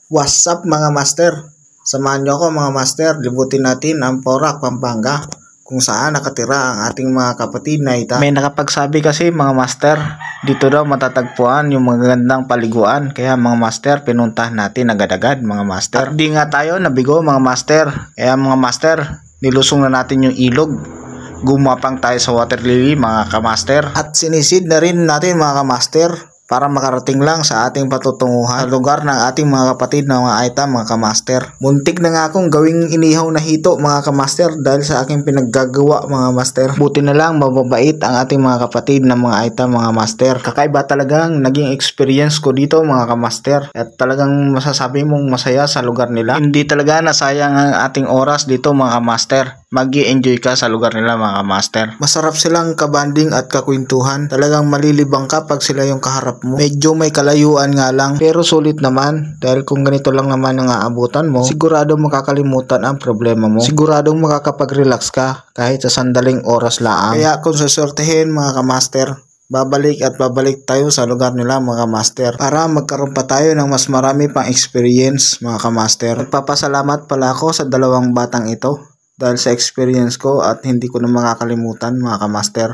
What's up mga master? Samahan niyo ako mga master, libutin natin ang Porac, Pampanga kung saan nakatira ang ating mga kapatid na ita. May nakapagsabi kasi mga master, dito daw matatagpuan yung magagandang paliguan. Kaya mga master, pinuntahan natin agad-agad mga master. At di nga tayo nabigo mga master. Kaya mga master, nilusong na natin yung ilog. Gumapang tayo sa water lily mga kamaster. At sinisid na rin natin mga kamaster para makarating lang sa ating patutunguhan sa lugar ng ating mga kapatid na mga aita mga kamaster. Muntik na nga akong gawing inihaw na hito mga kamaster dahil sa aking pinaggagawa mga master. Buti na lang mababait ang ating mga kapatid na mga aita mga master. Kakaiba talagang naging experience ko dito mga kamaster. At talagang masasabi mong masaya sa lugar nila. Hindi talaga nasayang ang ating oras dito mga kamaster. Mag-i-enjoy ka sa lugar nila mga master. Masarap silang kabanding at kakwentuhan. Talagang malilibang ka pag sila yung kaharap mo. Medyo may kalayuan nga lang pero sulit naman dahil kung ganito lang naman ang aabutan mo, sigurado makakalimutan ang problema mo. Siguradong makakapag-relax ka kahit sa sandaling oras lang. Kaya kung susortehin mga kamaster, babalik at babalik tayo sa lugar nila mga master para magkaroon pa tayo ng mas marami pang experience mga kamaster. Nagpapasalamat pala ako sa dalawang batang ito dahil sa experience ko at hindi ko na makakalimutan mga kamaster.